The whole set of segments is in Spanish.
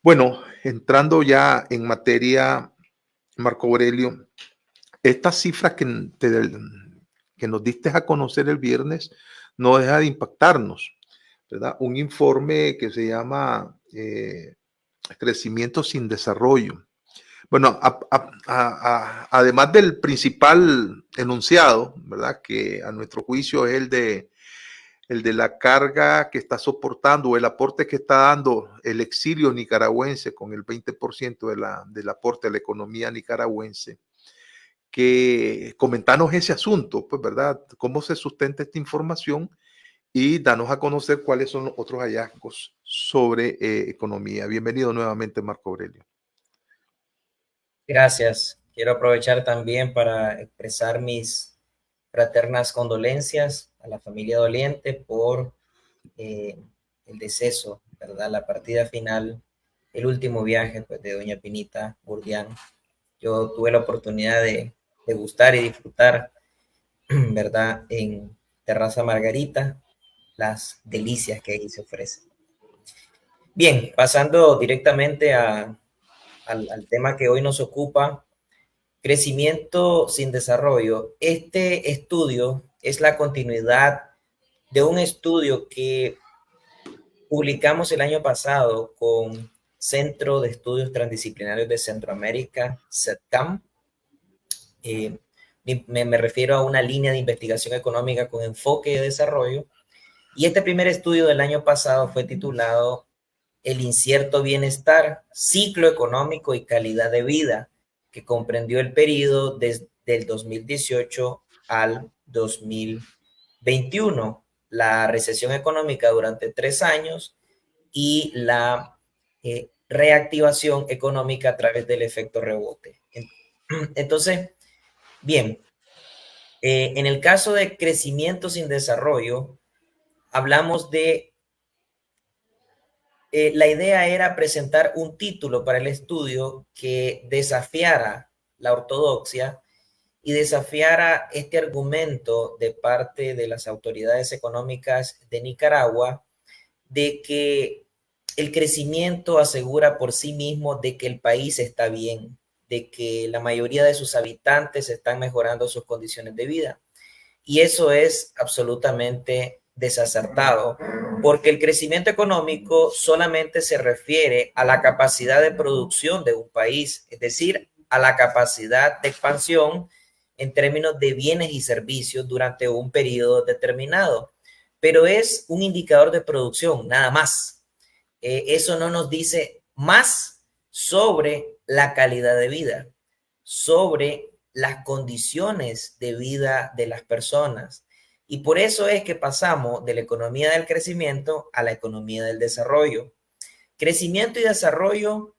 Bueno, entrando ya en materia, Marco Aurelio, estas cifras que nos diste a conocer el viernes no deja de impactarnos, ¿verdad? Un informe que se llama Crecimiento sin Desarrollo. Bueno, además del principal enunciado, ¿verdad? Que a nuestro juicio es el de la carga que está soportando o el aporte que está dando el exilio nicaragüense con el 20% del aporte a la economía nicaragüense, que comentanos ese asunto, pues, ¿verdad? ¿Cómo se sustenta esta información? Y danos a conocer cuáles son los otros hallazgos sobre economía. Bienvenido nuevamente, Marco Aurelio. Gracias. Quiero aprovechar también para expresar mis fraternas condolencias a la familia doliente por eh, el deceso, ¿verdad? La partida final, el último viaje pues, de doña Pinita Burdián. Yo tuve la oportunidad de degustar y disfrutar, ¿verdad? En Terraza Margarita, las delicias que ahí se ofrecen. Bien, pasando directamente al tema que hoy nos ocupa. Crecimiento sin desarrollo. Este estudio es la continuidad de un estudio que publicamos el año pasado con Centro de Estudios Transdisciplinarios de Centroamérica, CETCAM. Eh, me refiero a una línea de investigación económica con enfoque de desarrollo. Y este primer estudio del año pasado fue titulado El incierto bienestar, ciclo económico y calidad de vida, que comprendió el periodo desde el 2018 al 2021, la recesión económica durante 3 años y la reactivación económica a través del efecto rebote. Entonces, bien, en el caso de crecimiento sin desarrollo, hablamos de la idea era presentar un título para el estudio que desafiara la ortodoxia y desafiara este argumento de parte de las autoridades económicas de Nicaragua de que el crecimiento asegura por sí mismo de que el país está bien, de que la mayoría de sus habitantes están mejorando sus condiciones de vida. Y eso es absolutamente desacertado, porque el crecimiento económico solamente se refiere a la capacidad de producción de un país, es decir, a la capacidad de expansión en términos de bienes y servicios durante un periodo determinado, pero es un indicador de producción, nada más. Eso no nos dice más sobre la calidad de vida, sobre las condiciones de vida de las personas. Y por eso es que pasamos de la economía del crecimiento a la economía del desarrollo. Crecimiento y desarrollo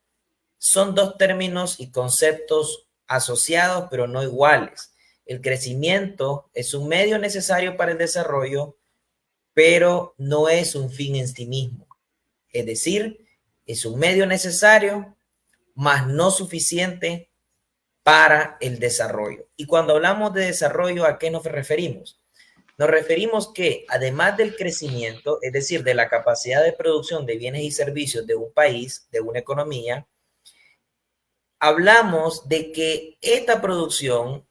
son dos términos y conceptos asociados, pero no iguales. El crecimiento es un medio necesario para el desarrollo, pero no es un fin en sí mismo. Es decir, es un medio necesario, mas no suficiente para el desarrollo. Y cuando hablamos de desarrollo, ¿a qué nos referimos? Nos referimos que además del crecimiento, es decir, de la capacidad de producción de bienes y servicios de un país, de una economía, hablamos de que esta producción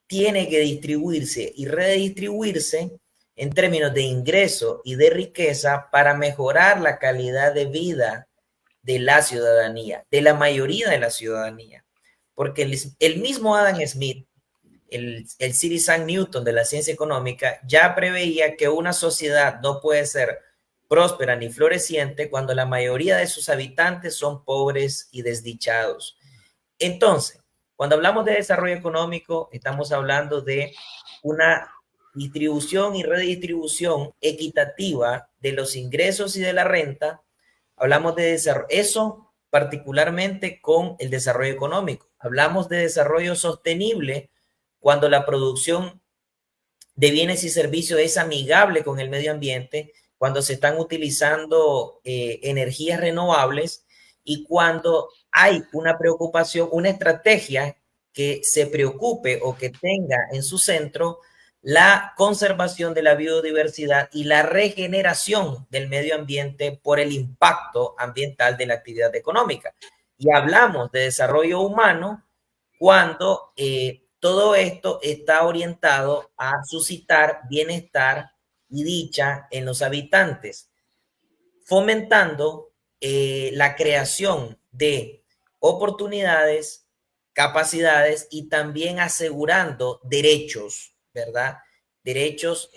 tiene que distribuirse y redistribuirse en términos de ingreso y de riqueza para mejorar la calidad de vida de la ciudadanía, de la mayoría de la ciudadanía. Porque el mismo Adam Smith, el Sir Isaac Newton de la ciencia económica, ya preveía que una sociedad no puede ser próspera ni floreciente cuando la mayoría de sus habitantes son pobres y desdichados. Entonces, cuando hablamos de desarrollo económico, estamos hablando de una distribución y redistribución equitativa de los ingresos y de la renta. Hablamos de desarrollo, eso particularmente con el desarrollo económico. Hablamos de desarrollo sostenible cuando la producción de bienes y servicios es amigable con el medio ambiente, cuando se están utilizando energías renovables y cuando hay una preocupación, una estrategia que se preocupe o que tenga en su centro la conservación de la biodiversidad y la regeneración del medio ambiente por el impacto ambiental de la actividad económica. Y hablamos de desarrollo humano cuando todo esto está orientado a suscitar bienestar y dicha en los habitantes, fomentando la creación de oportunidades, capacidades y también asegurando derechos, ¿verdad? Derechos,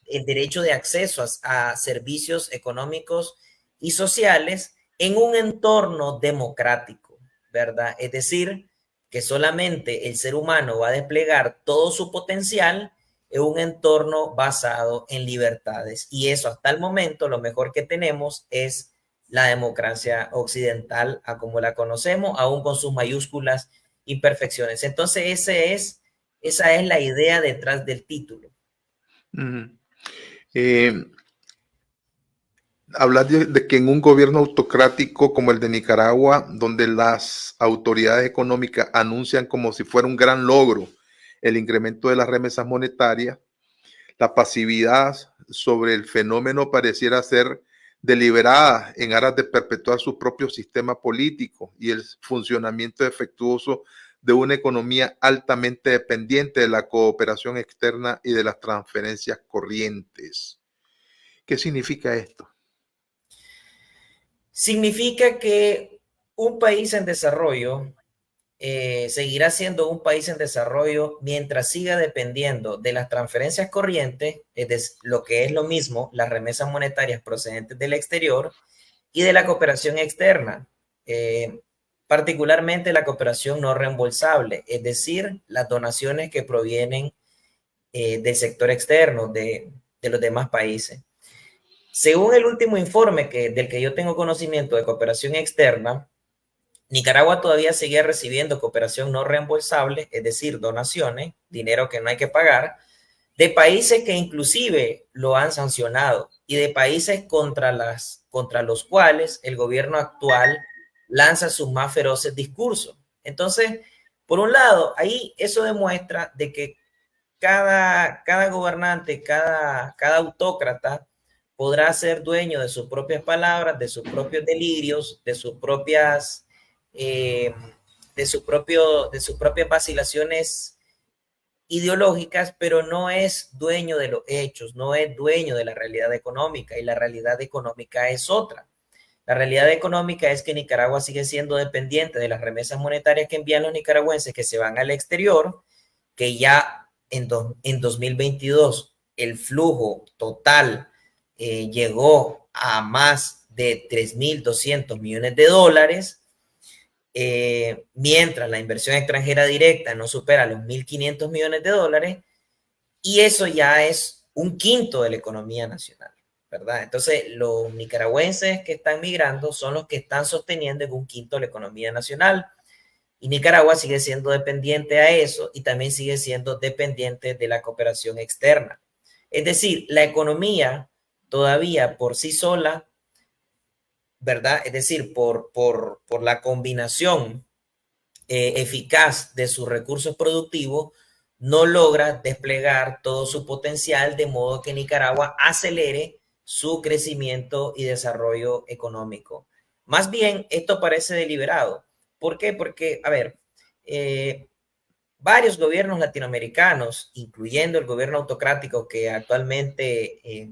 el derecho de acceso a servicios económicos y sociales en un entorno democrático, ¿verdad? Es decir, que solamente el ser humano va a desplegar todo su potencial en un entorno basado en libertades. Y eso hasta el momento lo mejor que tenemos es la democracia occidental, a como la conocemos, aún con sus mayúsculas imperfecciones. Entonces, esa es la idea detrás del título. Hablar de que en un gobierno autocrático como el de Nicaragua, donde las autoridades económicas anuncian como si fuera un gran logro el incremento de las remesas monetarias, la pasividad sobre el fenómeno pareciera ser deliberada en aras de perpetuar su propio sistema político y el funcionamiento efectuoso de una economía altamente dependiente de la cooperación externa y de las transferencias corrientes. ¿Qué significa esto? Significa que un país en desarrollo seguirá siendo un país en desarrollo mientras siga dependiendo de las transferencias corrientes, lo que es lo mismo, las remesas monetarias procedentes del exterior y de la cooperación externa, particularmente la cooperación no reembolsable, es decir, las donaciones que provienen del sector externo de los demás países. Según el último informe del que yo tengo conocimiento de cooperación externa, Nicaragua todavía seguía recibiendo cooperación no reembolsable, es decir, donaciones, dinero que no hay que pagar, de países que inclusive lo han sancionado y de países contra los cuales el gobierno actual lanza sus más feroces discursos. Entonces, por un lado, ahí eso demuestra de que cada gobernante, cada autócrata podrá ser dueño de sus propias palabras, de sus propios delirios, de sus propias, de sus propias vacilaciones ideológicas, pero no es dueño de los hechos, no es dueño de la realidad económica, y la realidad económica es otra. La realidad económica es que Nicaragua sigue siendo dependiente de las remesas monetarias que envían los nicaragüenses que se van al exterior, que ya en 2022 el flujo total llegó a más de 3.200 millones de dólares, mientras la inversión extranjera directa no supera los 1.500 millones de dólares, y eso ya es un quinto de la economía nacional, ¿verdad? Entonces, los nicaragüenses que están migrando son los que están sosteniendo en un quinto de la economía nacional. Y Nicaragua sigue siendo dependiente a eso y también sigue siendo dependiente de la cooperación externa. Es decir, la economía todavía por sí sola, ¿verdad? Es decir, por la combinación eficaz de sus recursos productivos, no logra desplegar todo su potencial de modo que Nicaragua acelere su crecimiento y desarrollo económico. Más bien, esto parece deliberado. ¿Por qué? Porque, a ver, varios gobiernos latinoamericanos, incluyendo el gobierno autocrático que actualmente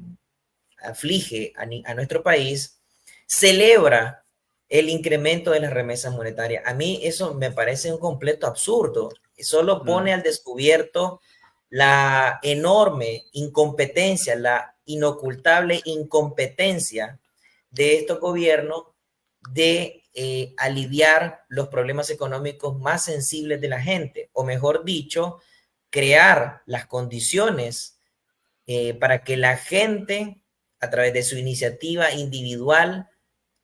aflige a nuestro país, celebra el incremento de las remesas monetarias. A mí eso me parece un completo absurdo. Solo pone al descubierto la enorme incompetencia, la inocultable incompetencia de estos gobiernos de aliviar los problemas económicos más sensibles de la gente, o mejor dicho, crear las condiciones para que la gente, a través de su iniciativa individual,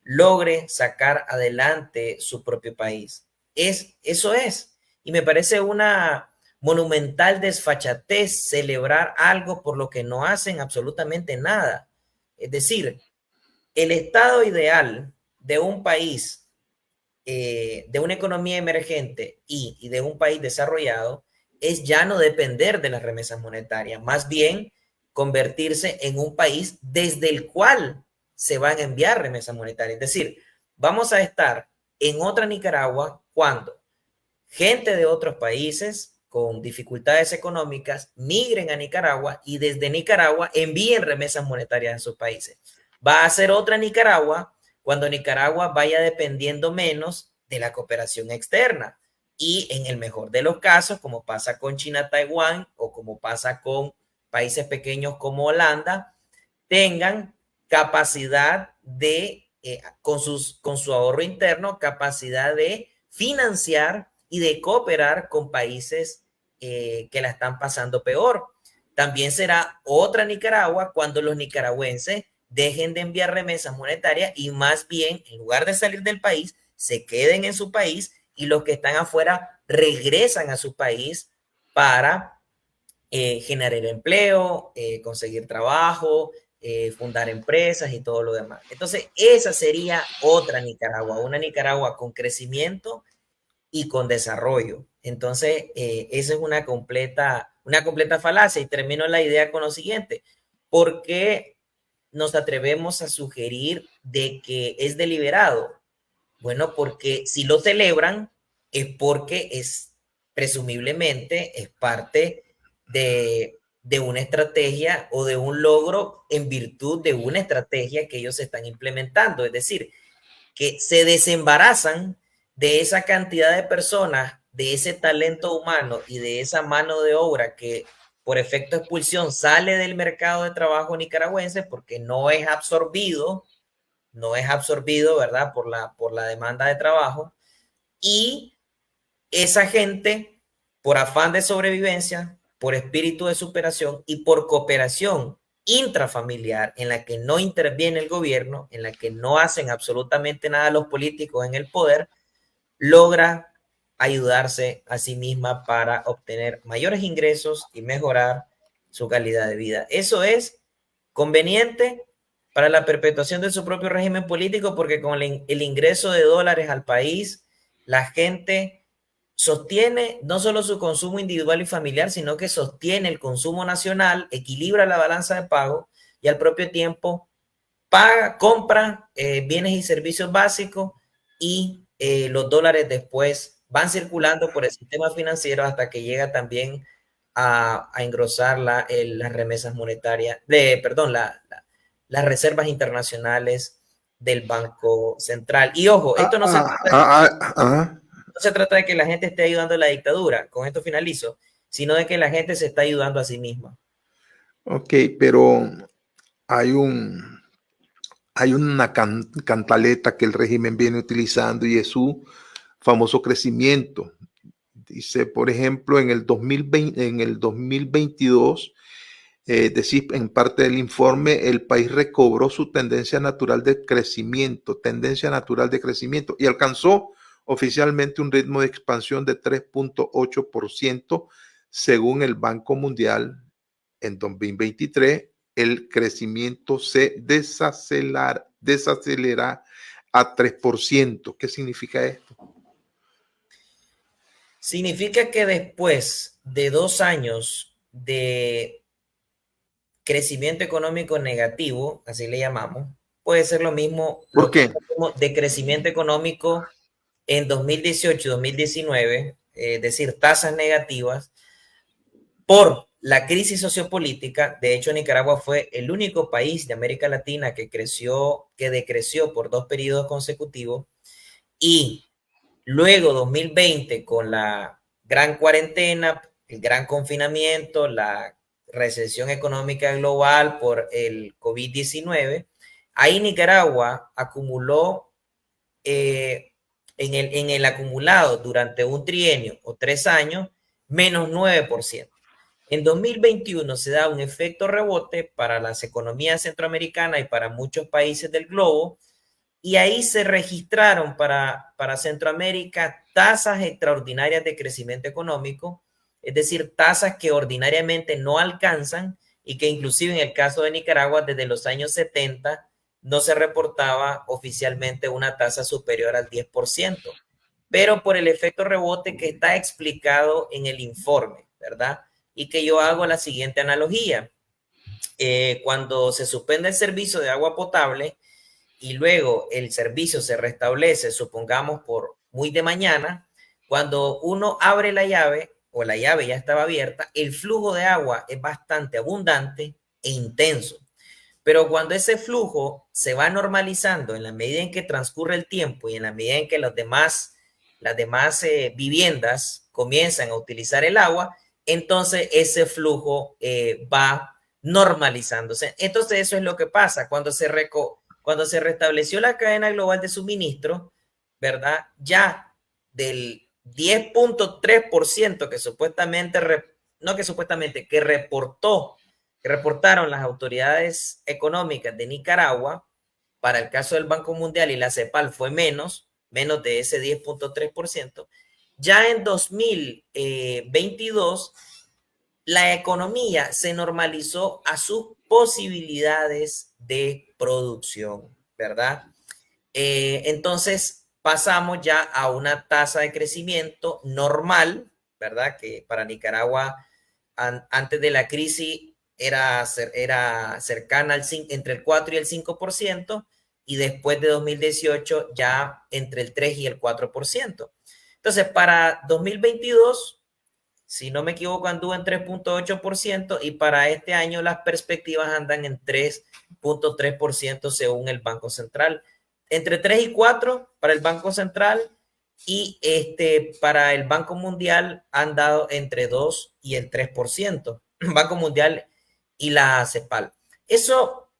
logre sacar adelante su propio país. Eso es. Y me parece una monumental desfachatez celebrar algo por lo que no hacen absolutamente nada. Es decir, el estado ideal de un país, de una economía emergente y de un país desarrollado, es ya no depender de las remesas monetarias, más bien convertirse en un país desde el cual se van a enviar remesas monetarias. Es decir, vamos a estar en otra Nicaragua cuando gente de otros países con dificultades económicas migren a Nicaragua y desde Nicaragua envíen remesas monetarias a sus países. Va a ser otra Nicaragua cuando Nicaragua vaya dependiendo menos de la cooperación externa. Y en el mejor de los casos, como pasa con China, Taiwán o como pasa con países pequeños como Holanda, tengan capacidad de, con su ahorro interno, capacidad de financiar y de cooperar con países que la están pasando peor. También será otra Nicaragua cuando los nicaragüenses dejen de enviar remesas monetarias y más bien, en lugar de salir del país, se queden en su país y los que están afuera regresan a su país para generar empleo, conseguir trabajo, fundar empresas y todo lo demás. Entonces, esa sería otra Nicaragua, una Nicaragua con crecimiento y con desarrollo. Entonces, esa es una completa falacia y termino la idea con lo siguiente. ¿Por qué nos atrevemos a sugerir de que es deliberado? Bueno, porque si lo celebran es porque es presumiblemente es parte de una estrategia o de un logro en virtud de una estrategia que ellos están implementando. Es decir, que se desembarazan de esa cantidad de personas, de ese talento humano y de esa mano de obra que por efecto de expulsión sale del mercado de trabajo nicaragüense porque no es absorbido, ¿verdad? Por la demanda de trabajo. Y esa gente, por afán de sobrevivencia, por espíritu de superación y por cooperación intrafamiliar en la que no interviene el gobierno, en la que no hacen absolutamente nada los políticos en el poder, logra ayudarse a sí misma para obtener mayores ingresos y mejorar su calidad de vida. Eso es conveniente para la perpetuación de su propio régimen político porque con el ingreso de dólares al país, la gente sostiene no solo su consumo individual y familiar, sino que sostiene el consumo nacional, equilibra la balanza de pago y al propio tiempo paga, compra bienes y servicios básicos y los dólares después van circulando por el sistema financiero hasta que llega también a engrosar las remesas monetarias, perdón, las reservas internacionales del Banco Central. Y ojo, esto no se trata de que la gente esté ayudando a la dictadura, con esto finalizo, sino de que la gente se está ayudando a sí misma. Ok, pero hay una cantaleta que el régimen viene utilizando y es su famoso crecimiento. Dice, por ejemplo, en el 2022, decir en parte del informe, el país recobró su tendencia natural de crecimiento, y alcanzó oficialmente un ritmo de expansión de 3.8% según el Banco Mundial. En 2023, el crecimiento se desacelera a 3%. ¿Qué significa esto? Significa que después de 2 años de crecimiento económico negativo, así le llamamos, puede ser lo mismo ¿Por lo que qué? de crecimiento económico en 2018 y 2019, es decir, tasas negativas por la crisis sociopolítica. De hecho, Nicaragua fue el único país de América Latina que decreció por 2 periodos consecutivos y luego 2020 con la gran cuarentena, el gran confinamiento, la recesión económica global por el COVID-19, ahí Nicaragua acumuló en el acumulado durante un trienio o 3 años, menos 9%. En 2021 se da un efecto rebote para las economías centroamericanas y para muchos países del globo, y ahí se registraron para Centroamérica tasas extraordinarias de crecimiento económico, es decir, tasas que ordinariamente no alcanzan y que inclusive en el caso de Nicaragua desde los años 70 no se reportaba oficialmente una tasa superior al 10%, pero por el efecto rebote que está explicado en el informe. ¿verdad? Y que yo hago la siguiente analogía. Cuando se suspende el servicio de agua potable y luego el servicio se restablece, supongamos por muy de mañana, cuando uno abre la llave o la llave ya estaba abierta, el flujo de agua es bastante abundante e intenso. Pero cuando ese flujo se va normalizando en la medida en que transcurre el tiempo y en la medida en que las demás viviendas comienzan a utilizar el agua, entonces ese flujo va normalizándose. Entonces eso es lo que pasa cuando cuando se restableció la cadena global de suministro, ¿verdad? Ya del 10.3% que supuestamente, no que supuestamente, que reportaron las autoridades económicas de Nicaragua, para el caso del Banco Mundial y la CEPAL fue menos de ese 10.3%. Ya en 2022, la economía se normalizó a sus posibilidades de producción, ¿verdad? Entonces pasamos ya a una tasa de crecimiento normal, ¿verdad? Que para Nicaragua antes de la crisis era cercana entre el 4 y el 5%, y después de 2018 ya entre el 3 y el 4%. Entonces, para 2022, si no me equivoco, anduvo en 3.8%, y para este año las perspectivas andan en 3.3% según el Banco Central. Entre 3 y 4 para el Banco Central, y para el Banco Mundial han dado entre 2 y el 3%. Banco Mundial y la CEPAL. Eso,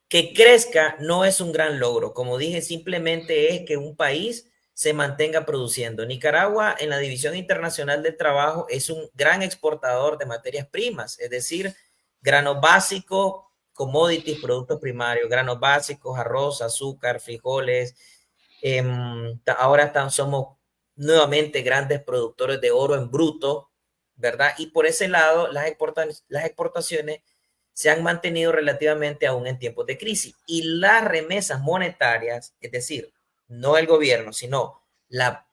que crezca, no es un gran logro. Como dije, simplemente es que un país se mantenga produciendo. Nicaragua, en la División Internacional del Trabajo, es un gran exportador de materias primas, es decir, granos básicos, commodities, productos primarios, granos básicos, arroz, azúcar, frijoles. Ahora somos nuevamente grandes productores de oro en bruto, ¿verdad? Y por ese lado, las exportaciones se han mantenido relativamente aún en tiempos de crisis. Y las remesas monetarias, es decir, no el gobierno, sino la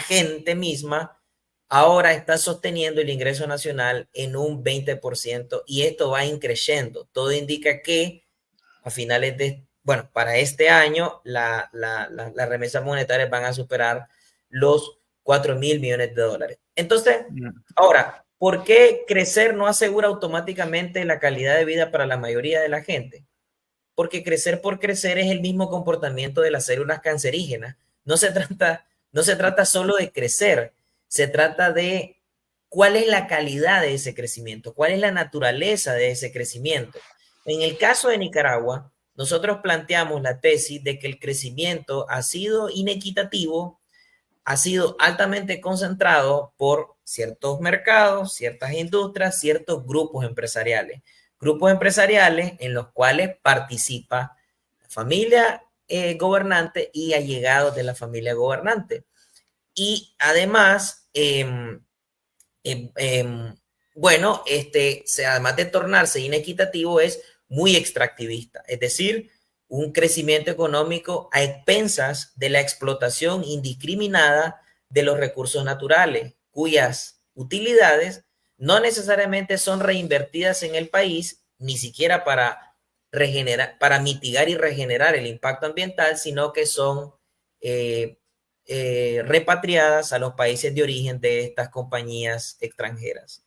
gente misma, ahora está sosteniendo el ingreso nacional en un 20%, y esto va increciendo. Todo indica que a finales bueno, para este año las remesas monetarias van a superar los 4.000 millones de dólares. Entonces, ahora, ¿por qué crecer no asegura automáticamente la calidad de vida para la mayoría de la gente? Porque crecer por crecer es el mismo comportamiento de las células cancerígenas. No se trata solo de crecer, se trata de cuál es la calidad de ese crecimiento, cuál es la naturaleza de ese crecimiento. En el caso de Nicaragua, nosotros planteamos la tesis de que el crecimiento ha sido inequitativo, ha sido altamente concentrado por ciertos mercados, ciertas industrias, ciertos grupos empresariales. Grupos empresariales en los cuales participa la familia gobernante y allegados de la familia gobernante. Y además, bueno, además de tornarse inequitativo, es muy extractivista, es decir, un crecimiento económico a expensas de la explotación indiscriminada de los recursos naturales, cuyas utilidades no necesariamente son reinvertidas en el país, ni siquiera para mitigar y regenerar el impacto ambiental, sino que son repatriadas a los países de origen de estas compañías extranjeras.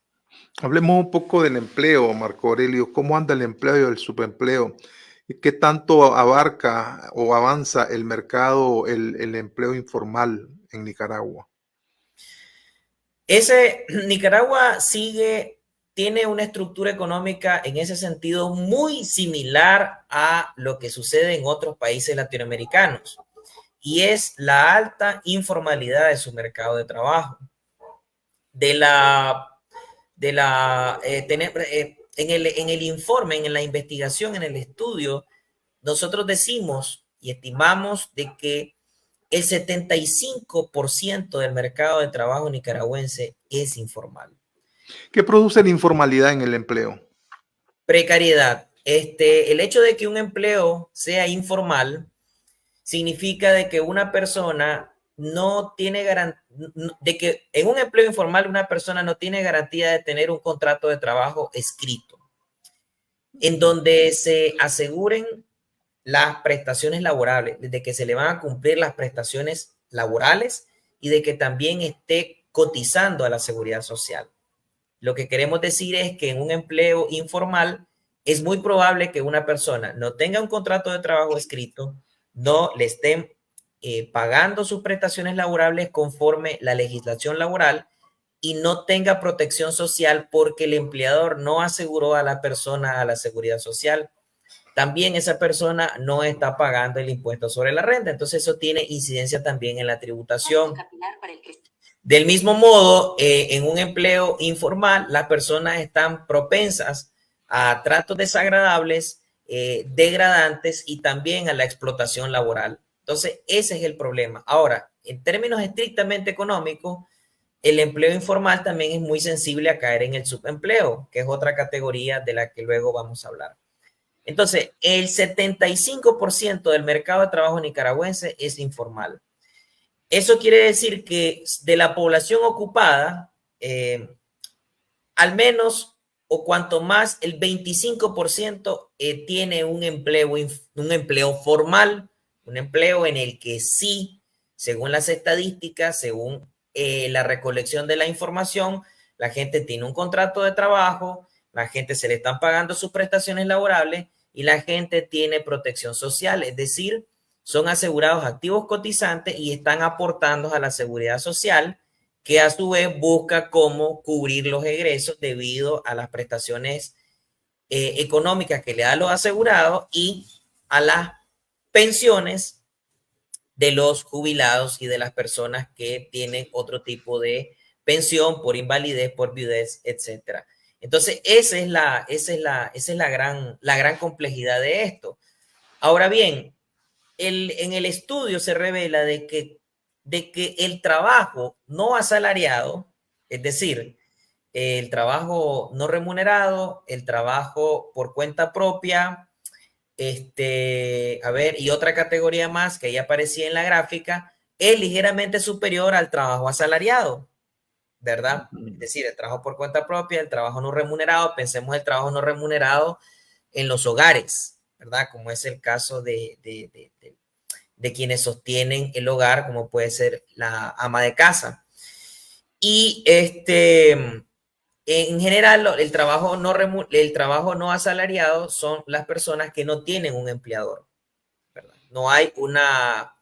Hablemos un poco del empleo, Marco Aurelio. ¿Cómo anda el empleo y el subempleo? ¿Qué tanto abarca o avanza el mercado, el empleo informal en Nicaragua? Nicaragua tiene una estructura económica en ese sentido muy similar a lo que sucede en otros países latinoamericanos, y es la alta informalidad de su mercado de trabajo. En el informe, en la investigación, en el estudio, nosotros decimos y estimamos de que el 75% del mercado de trabajo nicaragüense es informal. ¿Qué produce la informalidad en el empleo? Precariedad. El hecho de que un empleo sea informal significa de que una persona no tiene garantía de que en un empleo informal una persona no tiene garantía de tener un contrato de trabajo escrito, en donde se aseguren las prestaciones laborales, de que se le van a cumplir las prestaciones laborales y de que también esté cotizando a la seguridad social. Lo que queremos decir es que en un empleo informal es muy probable que una persona no tenga un contrato de trabajo escrito, no le estén pagando sus prestaciones laborales conforme la legislación laboral y no tenga protección social porque el empleador no aseguró a la persona a la seguridad social. También esa persona no está pagando el impuesto sobre la renta. Entonces eso tiene incidencia también en la tributación. Del mismo modo, en un empleo informal, las personas están propensas a tratos desagradables, degradantes y también a la explotación laboral. Entonces, ese es el problema. Ahora, en términos estrictamente económicos, el empleo informal también es muy sensible a caer en el subempleo, que es otra categoría de la que luego vamos a hablar. Entonces, el 75% del mercado de trabajo nicaragüense es informal. Eso quiere decir que de la población ocupada, al menos o cuanto más el 25% tiene un empleo formal, un empleo en el que sí, según las estadísticas, según la recolección de la información, la gente tiene un contrato de trabajo, la gente se le están pagando sus prestaciones laborables y la gente tiene protección social, es decir, son asegurados activos cotizantes y están aportando a la seguridad social, que a su vez busca cómo cubrir los egresos debido a las prestaciones económicas que le dan los asegurados y a las pensiones de los jubilados y de las personas que tienen otro tipo de pensión por invalidez, por viudez, etcétera. Entonces, esa es la gran complejidad de esto. Ahora bien, en el estudio se revela de que el trabajo no asalariado, es decir, el trabajo no remunerado, el trabajo por cuenta propia, a ver, y otra categoría más que ahí aparecía en la gráfica, es ligeramente superior al trabajo asalariado, ¿verdad? Es decir, el trabajo por cuenta propia, el trabajo no remunerado, pensemos el trabajo no remunerado en los hogares, ¿verdad? Como es el caso de quienes sostienen el hogar, como puede ser la ama de casa. Y en general, el trabajo no asalariado son las personas que no tienen un empleador, ¿verdad? No hay una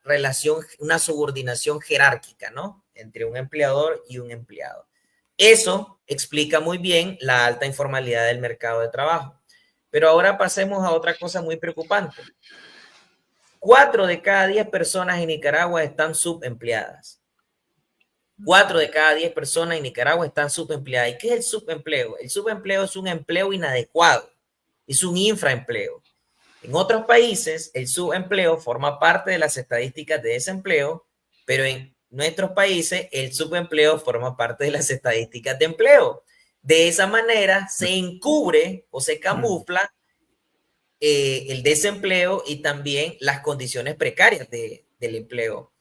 relación, una subordinación jerárquica, ¿no? Entre un empleador y un empleado. Eso explica muy bien la alta informalidad del mercado de trabajo. Pero ahora pasemos a otra cosa muy preocupante. 4 de cada 10 personas en Nicaragua están subempleadas. 4 de cada 10 personas en Nicaragua están subempleadas. ¿Y qué es el subempleo? El subempleo es un empleo inadecuado, es un infraempleo. En otros países, el subempleo forma parte de las estadísticas de desempleo, pero en nuestros países, el subempleo forma parte de las estadísticas de empleo. De esa manera, se encubre o se camufla el desempleo y también las condiciones precarias del empleo.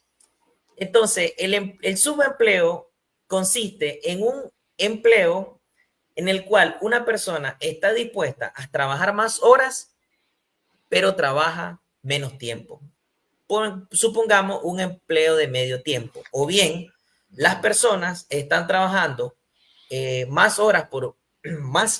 Entonces, el subempleo consiste en un empleo en el cual una persona está dispuesta a trabajar más horas, pero trabaja menos tiempo. Supongamos un empleo de medio tiempo. O bien, las personas están trabajando más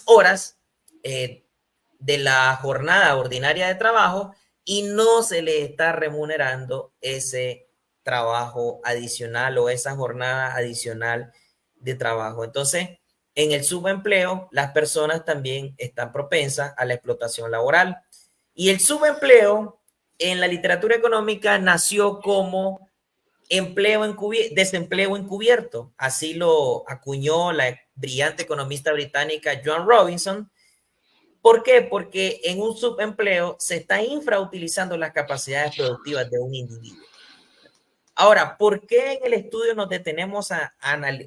horas de la jornada ordinaria de trabajo y no se le está remunerando ese trabajo adicional o esa jornada adicional de trabajo. Entonces, en el subempleo, las personas también están propensas a la explotación laboral. Y el subempleo en la literatura económica nació como desempleo encubierto. Así lo acuñó la brillante economista británica Joan Robinson. ¿Por qué? Porque en un subempleo se está infrautilizando las capacidades productivas de un individuo. Ahora, ¿por qué en el estudio nos detenemos a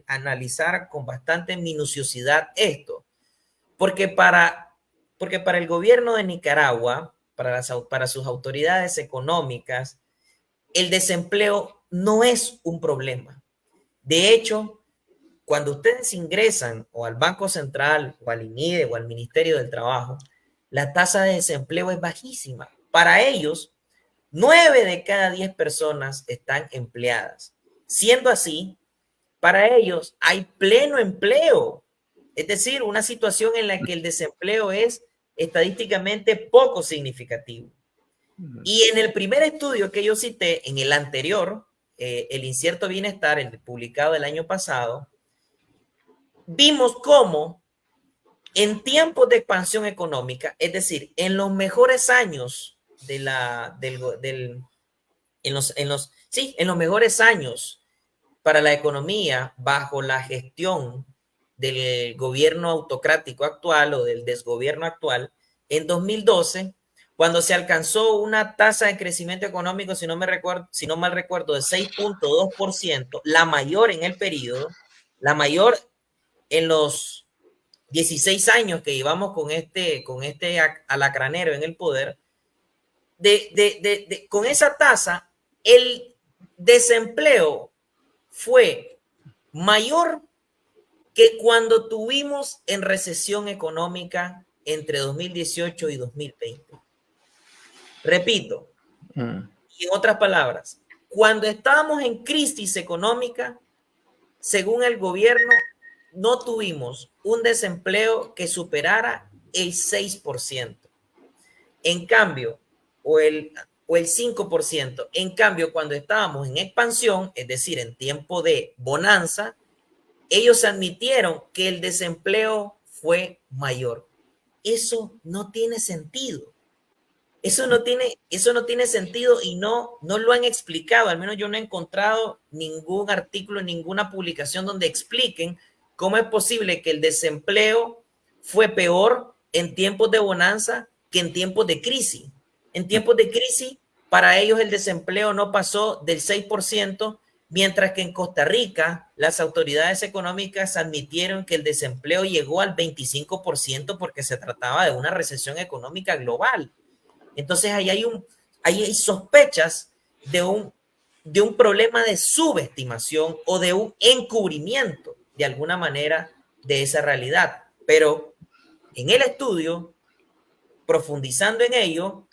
analizar con bastante minuciosidad esto? Porque para el gobierno de Nicaragua, para sus autoridades económicas, el desempleo no es un problema. De hecho, cuando ustedes ingresan o al Banco Central o al INIDE o al Ministerio del Trabajo, la tasa de desempleo es bajísima. Para ellos, 9 de cada 10 personas están empleadas. Siendo así, para ellos hay pleno empleo. Es decir, una situación en la que el desempleo es estadísticamente poco significativo. Y en el primer estudio que yo cité, en el anterior, el incierto bienestar, el publicado el año pasado, vimos cómo en tiempos de expansión económica, es decir, en los mejores años de en los mejores años para la economía bajo la gestión del gobierno autocrático actual o del desgobierno actual, en 2012, cuando se alcanzó una tasa de crecimiento económico, si no mal recuerdo, de 6.2%, la mayor en el periodo, la mayor en los 16 años que llevamos con este alacranero en el poder, con esa tasa, el desempleo fue mayor que cuando tuvimos en recesión económica entre 2018 y 2020. Repito, y en otras palabras, cuando estábamos en crisis económica, según el gobierno, no tuvimos un desempleo que superara el 6%. En cambio, o el 5%. En cambio, cuando estábamos en expansión, es decir, en tiempo de bonanza, ellos admitieron que el desempleo fue mayor. Eso no tiene sentido. Eso no tiene sentido y no lo han explicado. Al menos yo no he encontrado ningún artículo, ninguna publicación donde expliquen cómo es posible que el desempleo fue peor en tiempos de bonanza que en tiempos de crisis. En tiempos de crisis, para ellos el desempleo no pasó del 6%, mientras que en Costa Rica las autoridades económicas admitieron que el desempleo llegó al 25% porque se trataba de una recesión económica global. Entonces ahí hay sospechas de un problema de subestimación o de un encubrimiento de alguna manera de esa realidad. Pero en el estudio, profundizando en ello,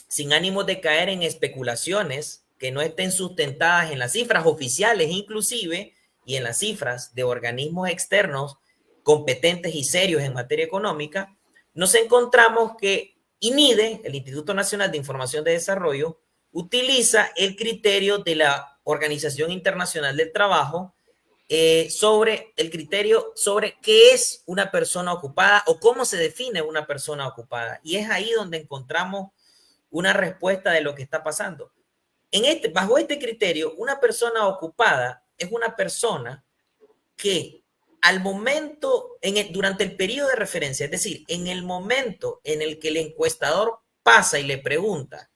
sin ánimo de caer en especulaciones que no estén sustentadas en las cifras oficiales inclusive y en las cifras de organismos externos competentes y serios en materia económica, nos encontramos que INIDE, el Instituto Nacional de Información de Desarrollo, utiliza el criterio de la Organización Internacional del Trabajo sobre el criterio sobre qué es una persona ocupada o cómo se define una persona ocupada. Y es ahí donde encontramos una respuesta de lo que está pasando. Bajo este criterio, una persona ocupada es una persona que al momento, durante el periodo de referencia, es decir, en el momento en el que el encuestador pasa y le pregunta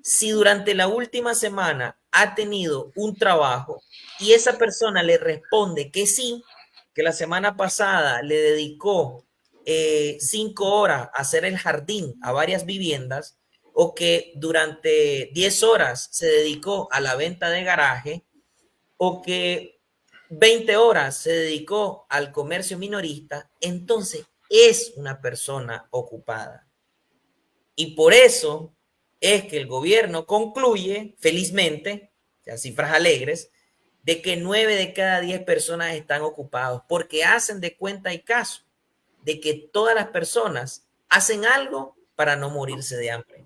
si durante la última semana ha tenido un trabajo y esa persona le responde que sí, que la semana pasada le dedicó 5 horas a hacer el jardín a varias viviendas o que durante 10 horas se dedicó a la venta de garaje o que 20 horas se dedicó al comercio minorista, entonces es una persona ocupada. Y por eso es que el gobierno concluye, felizmente, a cifras alegres, de que 9 de cada 10 personas están ocupados, porque hacen de cuenta y caso de que todas las personas hacen algo para no morirse de hambre.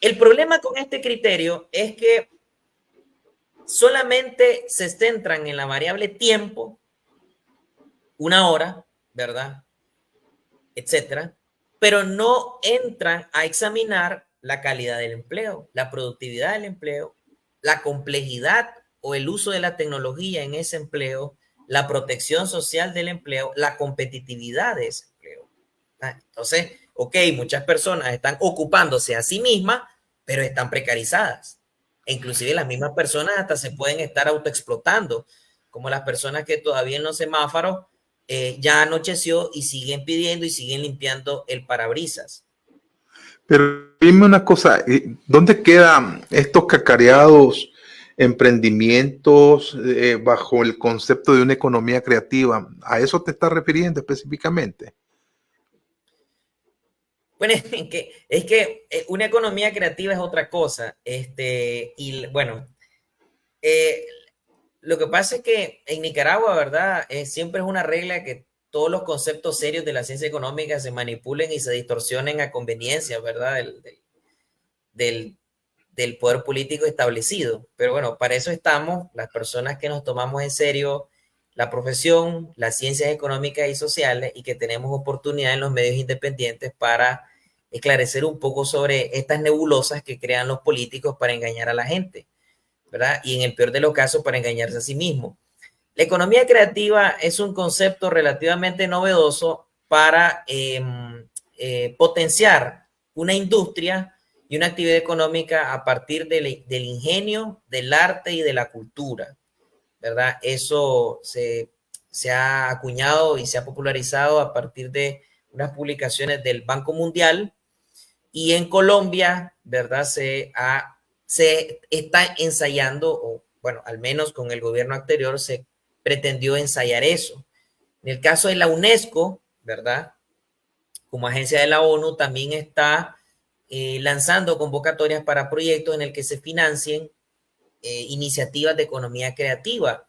El problema con este criterio es que solamente se centran en la variable tiempo, una hora, ¿verdad? Etcétera, pero no entran a examinar la calidad del empleo, la productividad del empleo, la complejidad o el uso de la tecnología en ese empleo, la protección social del empleo, la competitividad de ese empleo. Entonces, ok, muchas personas están ocupándose a sí mismas, pero están precarizadas. E inclusive las mismas personas hasta se pueden estar autoexplotando, como las personas que todavía en los semáforos ya anocheció y siguen pidiendo y siguen limpiando el parabrisas. Pero dime una cosa, ¿dónde quedan estos cacareados emprendimientos bajo el concepto de una economía creativa? ¿A eso te estás refiriendo específicamente? Bueno, es que una economía creativa es otra cosa. Y bueno, eh, lo que pasa es que en Nicaragua, ¿verdad? Siempre es una regla que todos los conceptos serios de la ciencia económica se manipulen y se distorsionen a conveniencia, ¿verdad? Del, del poder político establecido. Pero bueno, para eso estamos las personas que nos tomamos en serio la profesión, las ciencias económicas y sociales y que tenemos oportunidad en los medios independientes para esclarecer un poco sobre estas nebulosas que crean los políticos para engañar a la gente, ¿verdad? Y en el peor de los casos para engañarse a sí mismos. La economía creativa es un concepto relativamente novedoso para potenciar una industria y una actividad económica a partir del ingenio, del arte y de la cultura, ¿verdad? Eso se ha acuñado y se ha popularizado a partir de unas publicaciones del Banco Mundial y en Colombia, ¿verdad? Se está ensayando, o bueno, al menos con el gobierno anterior se pretendió ensayar eso. En el caso de la UNESCO, ¿verdad? Como agencia de la ONU, también está lanzando convocatorias para proyectos en el que se financien iniciativas de economía creativa.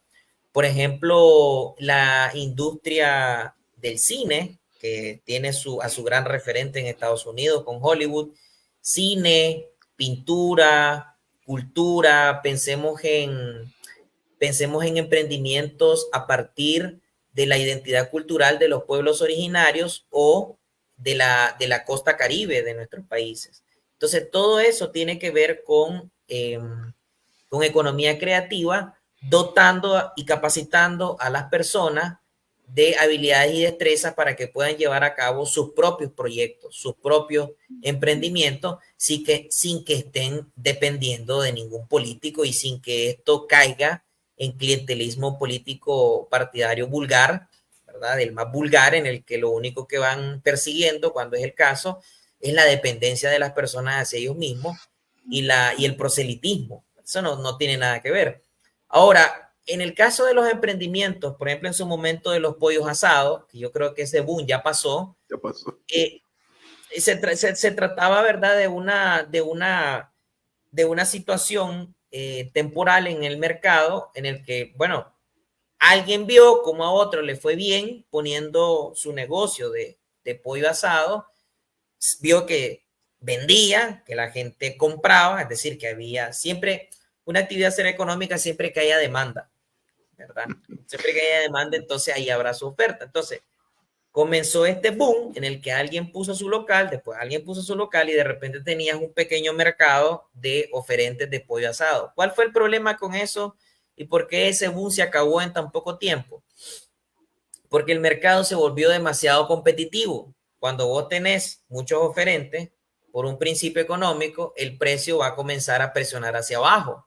Por ejemplo, la industria del cine, que tiene a su gran referente en Estados Unidos con Hollywood, cine, pintura, cultura, pensemos en emprendimientos a partir de la identidad cultural de los pueblos originarios o de la costa caribe de nuestros países. Entonces, todo eso tiene que ver con economía creativa, dotando y capacitando a las personas de habilidades y destrezas para que puedan llevar a cabo sus propios proyectos, sus propios emprendimientos, sin que estén dependiendo de ningún político y sin que esto caiga en clientelismo político partidario vulgar, ¿verdad? El más vulgar, en el que lo único que van persiguiendo, cuando es el caso, es la dependencia de las personas hacia ellos mismos y el proselitismo. Eso no tiene nada que ver. Ahora, en el caso de los emprendimientos, por ejemplo, en su momento de los pollos asados, que yo creo que ese boom ya pasó, Ya pasó. Se trataba, ¿verdad?, de una situación temporal en el mercado en el que, bueno, alguien vio como a otro le fue bien poniendo su negocio de pollo asado, vio que vendía, que la gente compraba, es decir, que había siempre una actividad ser económica siempre que haya demanda, ¿verdad? Siempre que haya demanda, entonces ahí habrá su oferta. Entonces, comenzó este boom en el que alguien puso su local, después alguien puso su local y de repente tenías un pequeño mercado de oferentes de pollo asado. ¿Cuál fue el problema con eso y por qué ese boom se acabó en tan poco tiempo? Porque el mercado se volvió demasiado competitivo. Cuando vos tenés muchos oferentes, por un principio económico, el precio va a comenzar a presionar hacia abajo,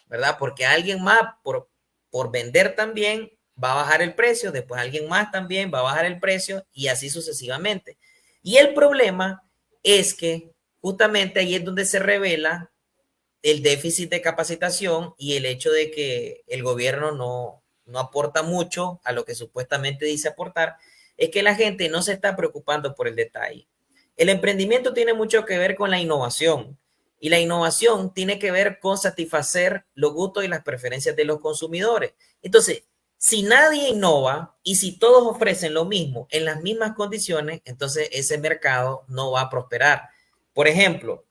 ¿verdad? Porque alguien más, por vender también, va a bajar el precio, después alguien más también va a bajar el precio y así sucesivamente. Y el problema es que justamente ahí es donde se revela el déficit de capacitación y el hecho de que el gobierno no aporta mucho a lo que supuestamente dice aportar, es que la gente no se está preocupando por el detalle. El emprendimiento tiene mucho que ver con la innovación y la innovación tiene que ver con satisfacer los gustos y las preferencias de los consumidores. Entonces, si nadie innova y si todos ofrecen lo mismo en las mismas condiciones, entonces ese mercado no va a prosperar. Por ejemplo,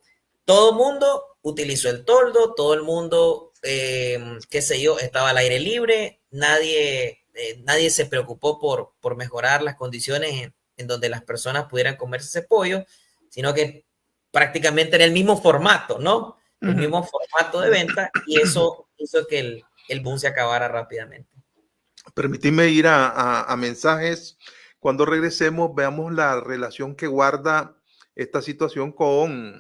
todo el mundo utilizó el toldo, todo el mundo, qué sé yo, estaba al aire libre, nadie se preocupó por mejorar las condiciones en donde las personas pudieran comerse ese pollo, sino que prácticamente era el mismo formato, ¿no? El mismo formato de venta y eso hizo que el boom se acabara rápidamente. Permitidme ir a mensajes. Cuando regresemos, veamos la relación que guarda esta situación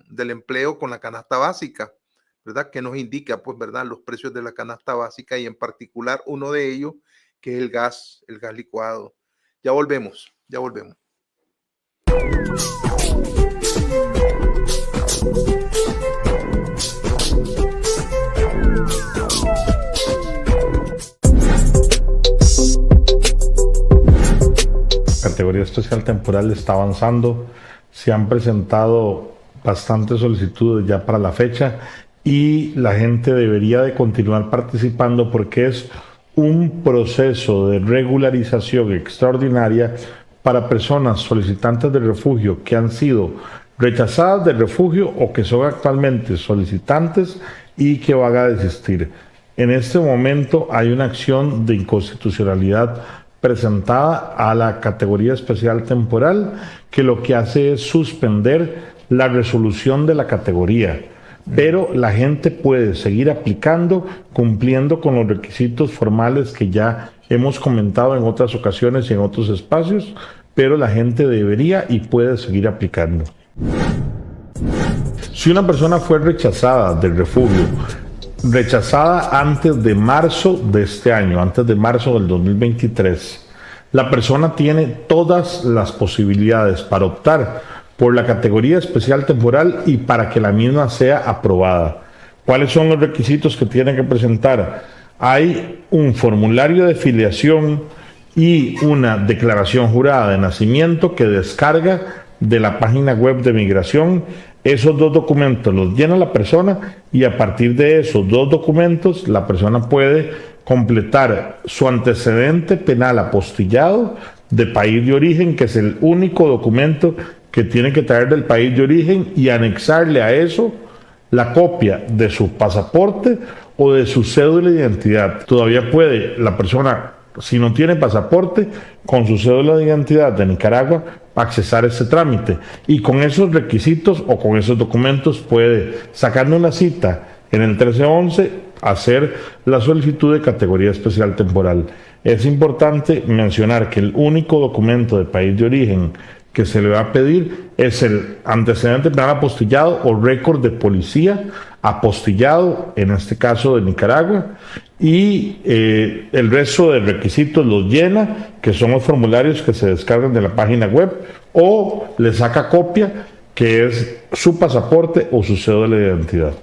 del empleo con la canasta básica, ¿verdad? Que nos indica, pues, ¿verdad? Los precios de la canasta básica y en particular uno de ellos, que es el gas licuado. Ya volvemos, ya volvemos. Categoría especial temporal está avanzando, se han presentado bastantes solicitudes ya para la fecha y la gente debería de continuar participando porque es un proceso de regularización extraordinaria para personas solicitantes de refugio que han sido rechazadas de refugio o que son actualmente solicitantes y que van a desistir. En este momento hay una acción de inconstitucionalidad presentada a la categoría especial temporal que lo que hace es suspender la resolución de la categoría, pero la gente puede seguir aplicando cumpliendo con los requisitos formales que ya hemos comentado en otras ocasiones y en otros espacios, pero la gente debería y puede seguir aplicando. Si una persona fue rechazada del refugio, rechazada antes de marzo de este año, antes de marzo del 2023, la persona tiene todas las posibilidades para optar por la categoría especial temporal y para que la misma sea aprobada. ¿Cuáles son los requisitos que tiene que presentar? Hay un formulario de filiación y una declaración jurada de nacimiento que descarga de la página web de migración. Esos dos documentos los llena la persona y a partir de esos dos documentos la persona puede completar su antecedente penal apostillado de país de origen, que es el único documento que tiene que traer del país de origen, y anexarle a eso la copia de su pasaporte o de su cédula de identidad. Todavía puede la persona, si no tiene pasaporte, con su cédula de identidad de Nicaragua, accesar ese trámite. Y con esos requisitos o con esos documentos puede, sacando una cita en el 1311, hacer la solicitud de categoría especial temporal. Es importante mencionar que el único documento de país de origen que se le va a pedir es el antecedente penal apostillado o récord de policía apostillado, en este caso de Nicaragua, y el resto de requisitos los llena, que son los formularios que se descargan de la página web, o le saca copia, que es su pasaporte o su cédula de identidad.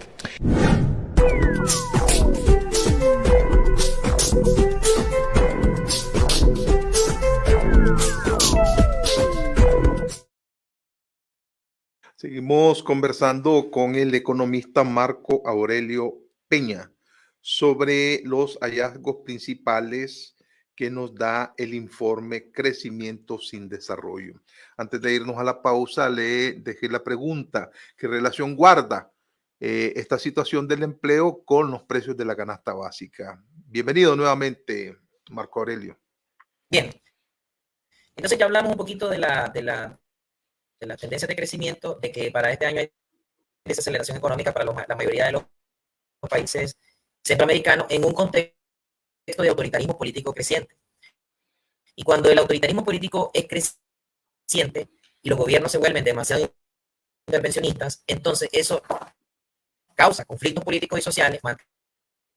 Seguimos conversando con el economista Marco Aurelio Peña sobre los hallazgos principales que nos da el informe Crecimiento sin Desarrollo. Antes de irnos a la pausa, le dejé la pregunta: ¿qué relación guarda esta situación del empleo con los precios de la canasta básica? Bienvenido nuevamente, Marco Aurelio. Bien, entonces ya hablamos un poquito de la tendencia de crecimiento, de que para este año hay desaceleración económica para la mayoría de los países centroamericanos en un contexto de autoritarismo político creciente. Y cuando el autoritarismo político es creciente y los gobiernos se vuelven demasiado intervencionistas, entonces eso causa conflictos políticos y sociales, mantiene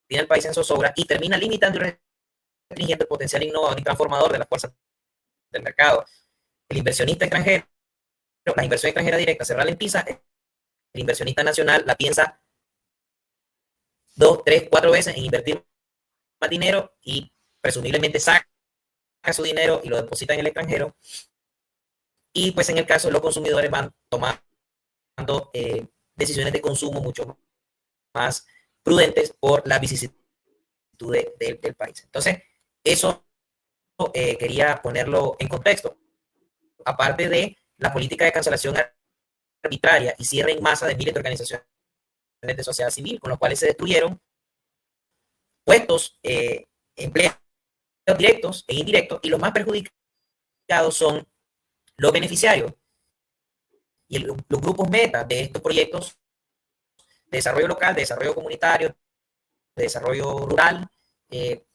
el país en zozobra y termina limitando y restringiendo el potencial innovador y transformador de las fuerzas del mercado. El inversionista extranjero, la inversión extranjera directa se ralentiza, el inversionista nacional la piensa 2, 3, 4 veces en invertir más dinero y presumiblemente saca su dinero y lo deposita en el extranjero. Y pues en el caso de los consumidores van tomando decisiones de consumo mucho más prudentes por la vicisitud del país. Entonces, eso quería ponerlo en contexto. Aparte de la política de cancelación arbitraria y cierre en masa de miles de organizaciones de sociedad civil, con los cuales se destruyeron puestos, empleos directos e indirectos, y los más perjudicados son los beneficiarios y los grupos meta de estos proyectos de desarrollo local, de desarrollo comunitario, de desarrollo rural, que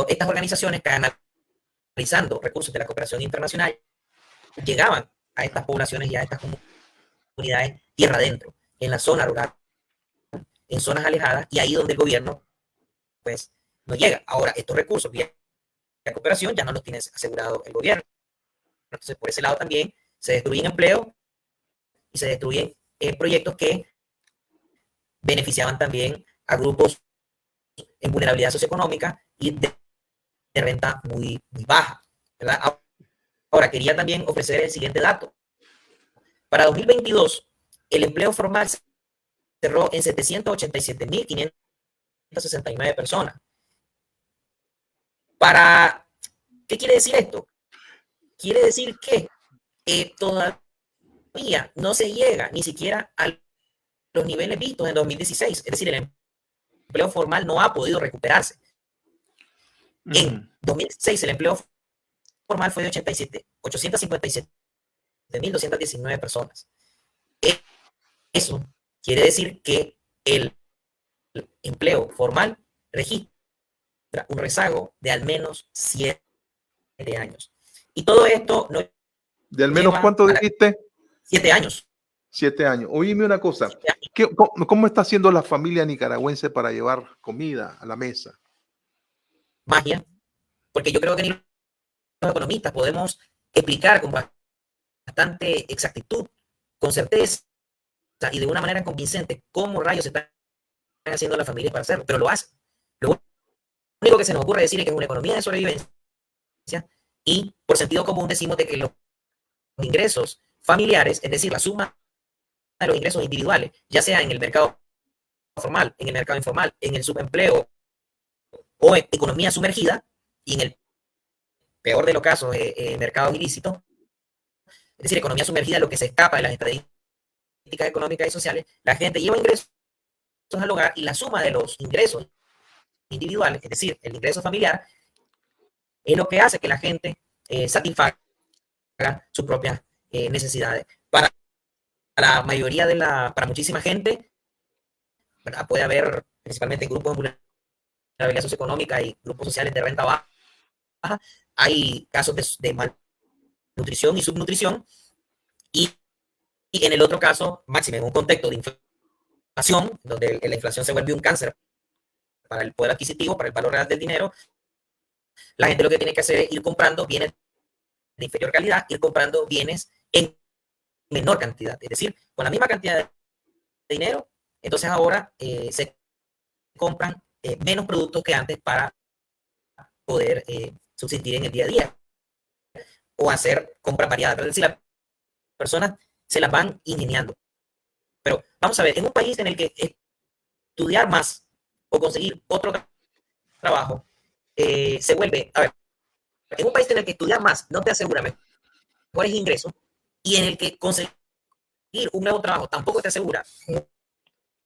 estas organizaciones canalizando recursos de la cooperación internacional llegaban a estas poblaciones y a estas comunidades tierra adentro, en la zona rural, en zonas alejadas, y ahí donde el gobierno pues no llega. Ahora, estos recursos vía la cooperación ya no los tiene asegurado el gobierno. Entonces, por ese lado también se destruyen empleos y se destruyen proyectos que beneficiaban también a grupos en vulnerabilidad socioeconómica y de renta muy, muy baja, ¿verdad? Ahora, quería también ofrecer el siguiente dato. Para 2022, el empleo formal cerró en 787.569 personas. ¿Qué quiere decir esto? Quiere decir que todavía no se llega ni siquiera a los niveles vistos en 2016. Es decir, el empleo formal no ha podido recuperarse. En 2016 el empleo formal fue de 857.219 personas. Eso quiere decir que el empleo formal registra un rezago de al menos 7 años. Y todo esto no ¿De al menos cuánto dijiste? 7 años. 7 años. Oíme una cosa. ¿Cómo está haciendo la familia nicaragüense para llevar comida a la mesa? Magia. Porque yo creo que ni los economistas podemos explicar con bastante exactitud, con certeza y de una manera convincente cómo rayos se están haciendo las familias para hacerlo, pero lo hacen. Lo único que se nos ocurre decir es que es una economía de sobrevivencia y por sentido común decimos de que los ingresos familiares, es decir, la suma de los ingresos individuales, ya sea en el mercado formal, en el mercado informal, en el subempleo o en economía sumergida y en el peor de los casos, mercados ilícitos, es decir, economía sumergida, lo que se escapa de las estadísticas económicas y sociales, la gente lleva ingresos al hogar y la suma de los ingresos individuales, es decir, el ingreso familiar, es lo que hace que la gente satisfaga sus propias necesidades. Para la mayoría para muchísima gente, ¿verdad? Puede haber, principalmente en grupos de vulnerabilidad socioeconómica y grupos sociales de renta baja, hay casos de malnutrición y subnutrición, y en el otro caso, máximo en un contexto de inflación, donde la inflación se vuelve un cáncer para el poder adquisitivo, para el valor real del dinero, la gente lo que tiene que hacer es ir comprando bienes de inferior calidad, ir comprando bienes en menor cantidad, es decir, con la misma cantidad de dinero, entonces ahora se compran menos productos que antes para poder subsistir en el día a día o hacer compras variadas. Es decir, las personas se las van ingeniando. Pero vamos a ver, en un país en el que estudiar más o conseguir otro trabajo se vuelve, a ver, en un país en el que estudiar más no te asegura mejores ingresos y en el que conseguir un nuevo trabajo tampoco te asegura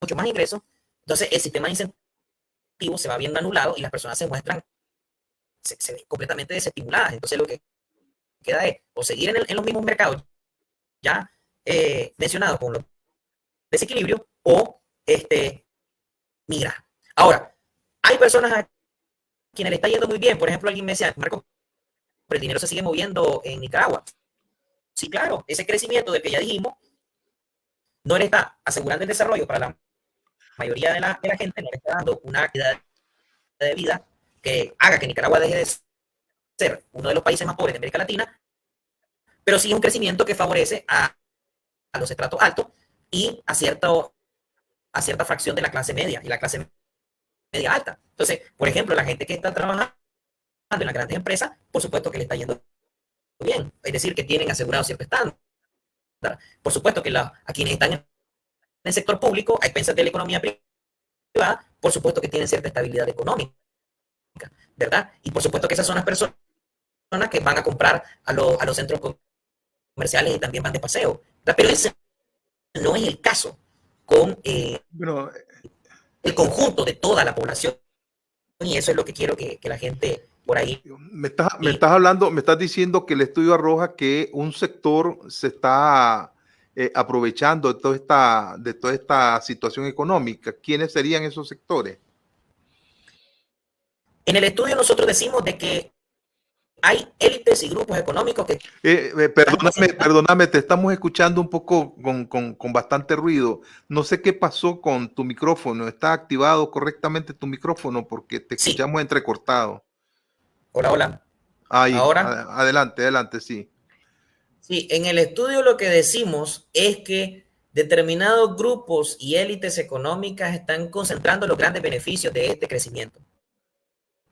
mucho más ingresos, entonces el sistema de incentivos se va viendo anulado y las personas se muestran se ven completamente desestimuladas. Entonces lo que queda es o seguir en los mismos mercados ya mencionados con los desequilibrios o migrar. Ahora, hay personas a quienes le está yendo muy bien. Por ejemplo, alguien me decía, Marco, pero el dinero se sigue moviendo en Nicaragua. Sí, claro, ese crecimiento del que ya dijimos no le está asegurando el desarrollo para la mayoría de la gente, no le está dando una calidad de vida que haga que Nicaragua deje de ser uno de los países más pobres de América Latina, pero sí un crecimiento que favorece a los estratos altos y a cierta fracción de la clase media y la clase media alta. Entonces, por ejemplo, la gente que está trabajando en las grandes empresas, por supuesto que le está yendo bien, es decir, que tienen asegurado cierto estándar. Por supuesto que a quienes están en el sector público, a expensas de la economía privada, por supuesto que tienen cierta estabilidad económica, ¿verdad? Y por supuesto que esas son las personas que van a comprar a los centros comerciales y también van de paseo, ¿verdad? Pero ese no es el caso con el conjunto de toda la población, y eso es lo que quiero que la gente por ahí... Me estás hablando, me estás diciendo que el estudio arroja que un sector se está aprovechando de toda esta situación económica. ¿Quiénes serían esos sectores? En el estudio nosotros decimos de que hay élites y grupos económicos que... Perdóname, te estamos escuchando un poco con bastante ruido. No sé qué pasó con tu micrófono. ¿Está activado correctamente tu micrófono? Porque te escuchamos entrecortado. Hola, hola. Ahí, ahora. Adelante, sí. Sí, en el estudio lo que decimos es que determinados grupos y élites económicas están concentrando los grandes beneficios de este crecimiento,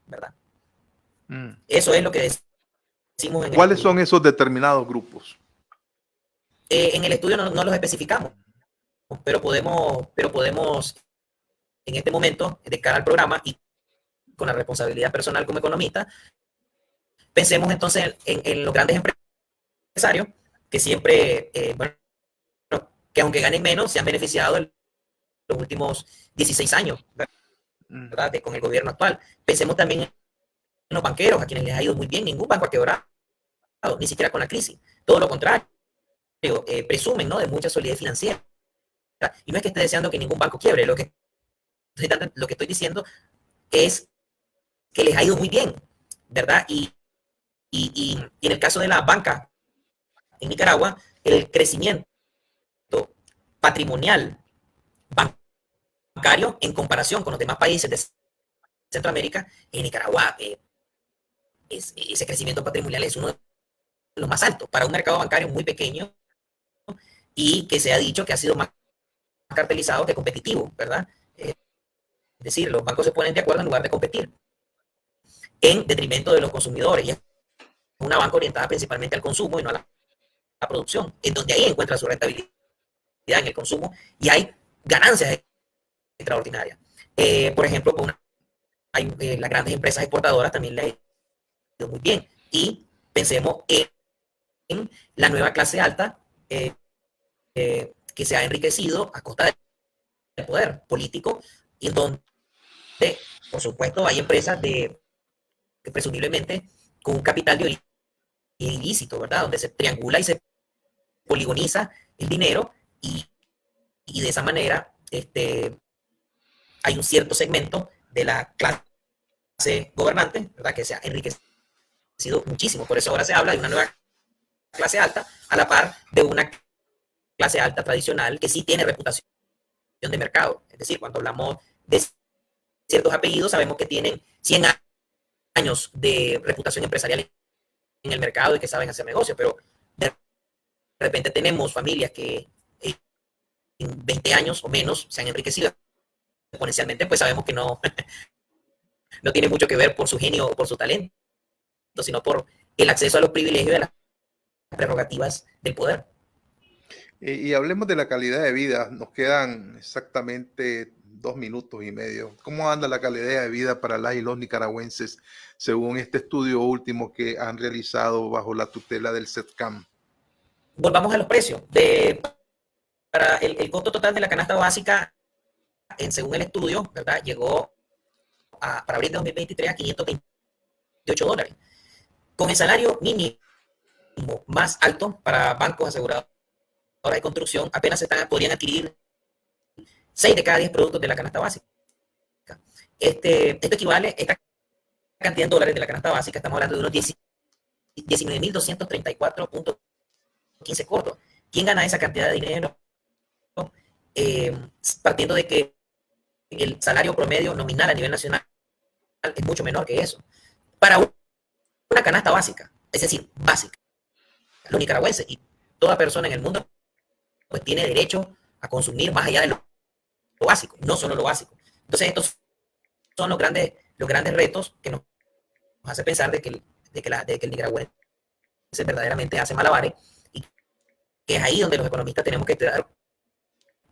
¿verdad? Eso es lo que decimos en el ¿Cuáles estudio. son esos determinados grupos? En el estudio no los especificamos, pero podemos en este momento, de cara al programa y con la responsabilidad personal como economista, pensemos entonces en los grandes empresarios que siempre, bueno, que aunque ganen menos, se han beneficiado en los últimos 16 años, ¿verdad? Con el gobierno actual. Pensemos también en los banqueros, a quienes les ha ido muy bien. Ningún banco ha quebrado, ni siquiera con la crisis. Todo lo contrario, presumen, ¿no?, de mucha solidez financiera. Y no es que esté deseando que ningún banco quiebre, lo que estoy diciendo es que les ha ido muy bien, ¿verdad? Y en el caso de la banca en Nicaragua, el crecimiento patrimonial bancario en comparación con los demás países de Centroamérica, en Nicaragua ese crecimiento patrimonial es uno de los más altos para un mercado bancario muy pequeño y que se ha dicho que ha sido más cartelizado que competitivo, ¿verdad? Es decir, los bancos se ponen de acuerdo en lugar de competir en detrimento de los consumidores. Y es una banca orientada principalmente al consumo y no a la producción, en donde ahí encuentra su rentabilidad en el consumo y hay ganancias extraordinarias. Por ejemplo, las grandes empresas exportadoras también le ha ido muy bien. Y pensemos en la nueva clase alta que se ha enriquecido a costa del poder político y en donde, por supuesto, hay empresas que presumiblemente con un capital de origen ilícito, ¿verdad? Donde se triangula y se poligoniza el dinero y de esa manera hay un cierto segmento de la clase gobernante, ¿verdad?, que se ha enriquecido muchísimo. Por eso ahora se habla de una nueva clase alta a la par de una clase alta tradicional que sí tiene reputación de mercado. Es decir, cuando hablamos de ciertos apellidos, sabemos que tienen 100 años de reputación empresarial en el mercado y que saben hacer negocios, pero de repente tenemos familias que en 20 años o menos se han enriquecido exponencialmente, pues sabemos que no, no tiene mucho que ver por su genio o por su talento, sino por el acceso a los privilegios de las prerrogativas del poder. Y hablemos de la calidad de vida. Nos quedan exactamente 2 minutos y medio. ¿Cómo anda la calidad de vida para las y los nicaragüenses según este estudio último que han realizado bajo la tutela del CETCAM? Volvamos a los precios. Para el costo total de la canasta básica, según el estudio, ¿verdad?, llegó para abril de 2023 a $528. Con el salario mínimo más alto para bancos, aseguradoras de construcción, apenas podrían adquirir 6 de cada 10 productos de la canasta básica. Esto equivale, esta cantidad en dólares de la canasta básica, estamos hablando de unos 19.234.15 cortos. ¿Quién gana esa cantidad de dinero? Partiendo de que el salario promedio nominal a nivel nacional es mucho menor que eso. Para una canasta básica, es decir, básica, los nicaragüenses y toda persona en el mundo pues tiene derecho a consumir más allá de lo básico, no solo lo básico. Entonces estos son los grandes retos que nos hace pensar de que el nicaragüense verdaderamente hace malabares y que es ahí donde los economistas tenemos que estudiar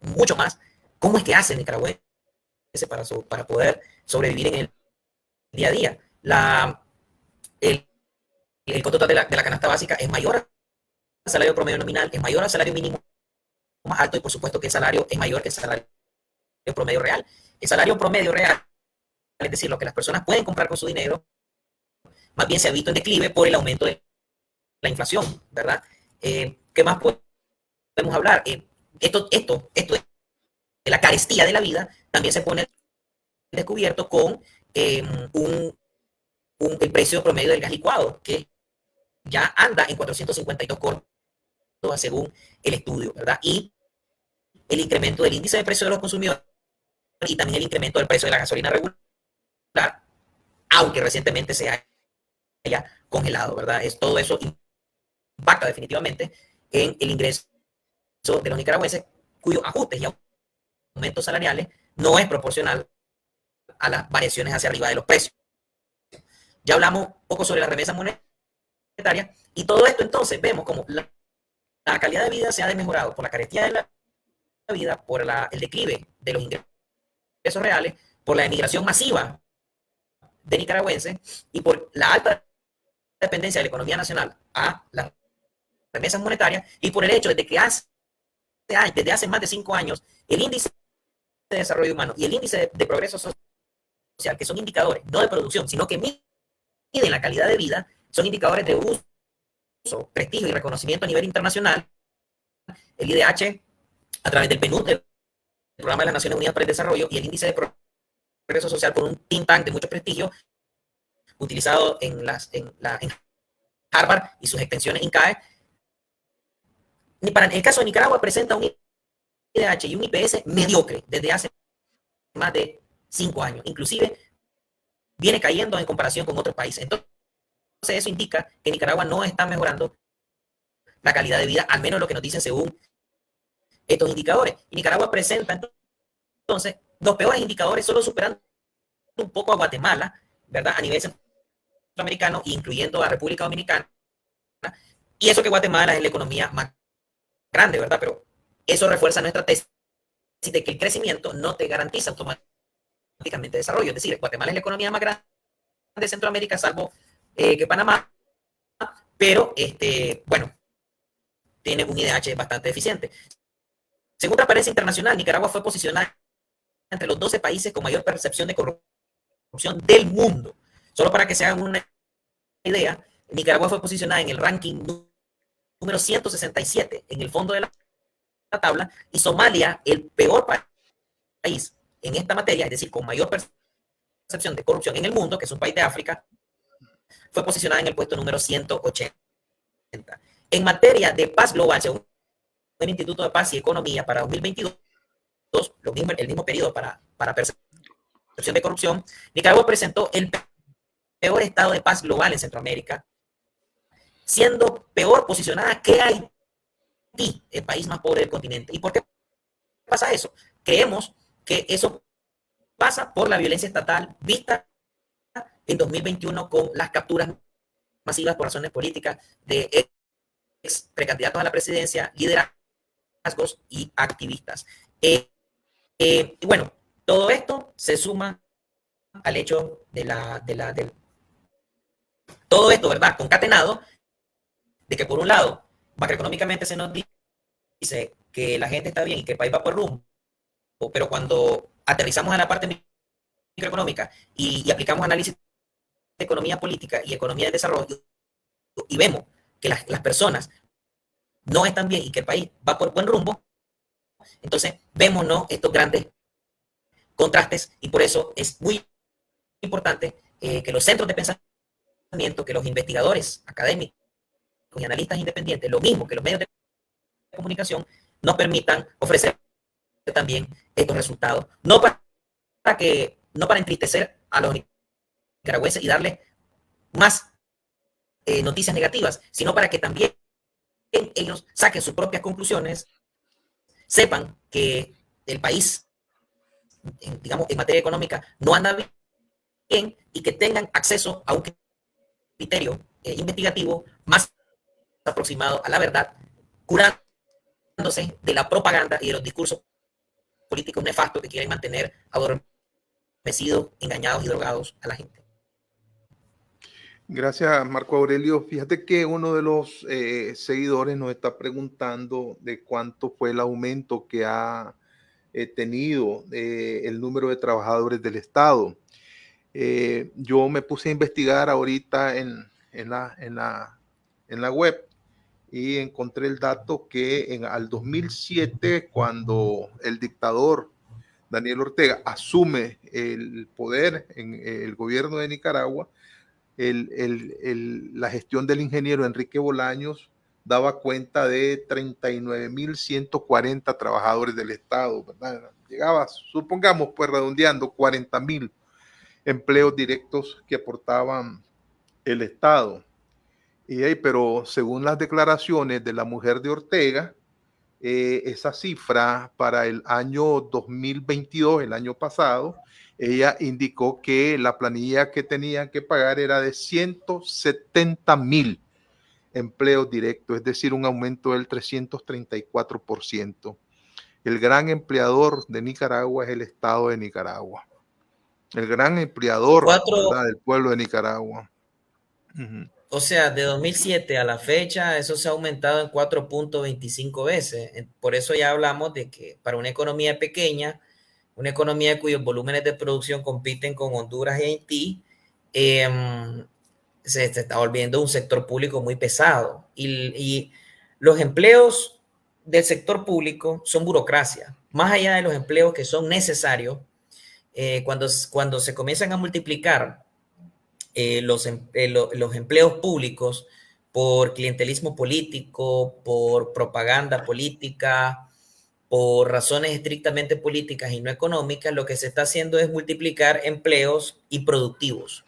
mucho más cómo es que hace el nicaragüense para poder sobrevivir en el día a día. El costo total de la canasta básica es mayor al salario promedio nominal, es mayor al salario mínimo más alto y por supuesto que el salario es mayor que el salario promedio real. El salario promedio real, es decir, lo que las personas pueden comprar con su dinero, más bien se ha visto en declive por el aumento de la inflación, ¿verdad? ¿Qué más podemos hablar? Esto de la carestía de la vida también se pone descubierto con el precio promedio del gas licuado, que ya anda en 452 córdobas según el estudio, ¿verdad? Y el incremento del índice de precio de los consumidores y también el incremento del precio de la gasolina regular, aunque recientemente se haya congelado, ¿verdad? Todo eso impacta definitivamente en el ingreso de los nicaragüenses, cuyos ajustes y aumentos salariales no es proporcional a las variaciones hacia arriba de los precios. Ya hablamos un poco sobre las remesas monetarias y todo esto entonces vemos como la calidad de vida se ha desmejorado por la carestía de la vida, por el declive de los ingresos reales, por la emigración masiva de nicaragüenses y por la alta dependencia de la economía nacional a las remesas monetarias y por el hecho de que desde hace más de 5 años el índice de desarrollo humano y el índice de progreso social, que son indicadores no de producción, sino que miden la calidad de vida, son indicadores de uso, prestigio y reconocimiento a nivel internacional. El IDH, a través del PNUD, del Programa de las Naciones Unidas para el Desarrollo, y el índice de progreso social por un think tank de mucho prestigio, utilizado en Harvard y sus extensiones INCAE. Para el caso de Nicaragua presenta un IDH y un IPS mediocre desde hace más de 5 años. Inclusive viene cayendo en comparación con otros países. Entonces eso indica que Nicaragua no está mejorando la calidad de vida, al menos lo que nos dicen según estos indicadores. Y Nicaragua presenta entonces los peores indicadores, solo superando un poco a Guatemala, ¿verdad? A nivel centroamericano, incluyendo a República Dominicana. Y eso que Guatemala es la economía más grande, ¿verdad? Pero eso refuerza nuestra tesis de que el crecimiento no te garantiza automáticamente desarrollo. Es decir, Guatemala es la economía más grande de Centroamérica, salvo que Panamá, pero bueno, tiene un IDH bastante eficiente. Según Transparencia Internacional, Nicaragua fue posicionada entre los 12 países con mayor percepción de corrupción del mundo. Solo para que se hagan una idea, Nicaragua fue posicionada en el ranking número 167 en el fondo de la tabla, y Somalia, el peor país en esta materia, es decir, con mayor percepción de corrupción en el mundo, que es un país de África, fue posicionada en el puesto número 180. En materia de paz global, según el Instituto de Paz y Economía, para 2022, el mismo periodo para percepción de corrupción, Nicaragua presentó el peor estado de paz global en Centroamérica, siendo peor posicionada que Haití, el país más pobre del continente. ¿Y por qué pasa eso? Creemos que eso pasa por la violencia estatal vista en 2021 con las capturas masivas por razones políticas de ex precandidatos a la presidencia, liderazgos y activistas. Y bueno, todo esto se suma al hecho todo esto, ¿verdad? Concatenado, de que por un lado, macroeconómicamente se nos dice que la gente está bien y que el país va por rumbo, pero cuando aterrizamos a la parte microeconómica y aplicamos análisis de economía política y economía de desarrollo y vemos que las personas no están bien y que el país va por buen rumbo, entonces vemos, ¿no?, estos grandes contrastes, y por eso es muy importante que los centros de pensamiento, que los investigadores académicos y analistas independientes, lo mismo que los medios de comunicación, nos permitan ofrecer también estos resultados, no para entristecer a los nicaragüenses y darles más noticias negativas, sino para que también ellos saquen sus propias conclusiones, sepan que el país, digamos, en materia económica no anda bien, y que tengan acceso a un criterio investigativo más aproximado a la verdad, curándose de la propaganda y de los discursos políticos nefastos que quieren mantener adormecidos, engañados y drogados a la gente. Gracias, Marco Aurelio. Fíjate que uno de los seguidores nos está preguntando de cuánto fue el aumento que ha tenido el número de trabajadores del Estado. Yo me puse a investigar ahorita en la web y encontré el dato que al 2007, cuando el dictador Daniel Ortega asume el poder en el gobierno de Nicaragua, la gestión del ingeniero Enrique Bolaños daba cuenta de 39.140 trabajadores del Estado, ¿verdad? Llegaba, supongamos, pues redondeando, 40.000 empleos directos que aportaban el Estado. Pero según las declaraciones de la mujer de Ortega, esa cifra para el año 2022, el año pasado, ella indicó que la planilla que tenían que pagar era de 170,000 empleos directos, es decir, un aumento del 334%. El gran empleador de Nicaragua es el Estado de Nicaragua. El gran empleador, ¿verdad?, del pueblo de Nicaragua. O sea, de 2007 a la fecha, eso se ha aumentado en 4.25 veces. Por eso ya hablamos de que para una economía pequeña, una economía cuyos volúmenes de producción compiten con Honduras y Haití, se está volviendo un sector público muy pesado. Y los empleos del sector público son burocracia. Más allá de los empleos que son necesarios, cuando se comienzan a multiplicar los empleos públicos por clientelismo político, por propaganda política, por razones estrictamente políticas y no económicas, lo que se está haciendo es multiplicar empleos improductivos,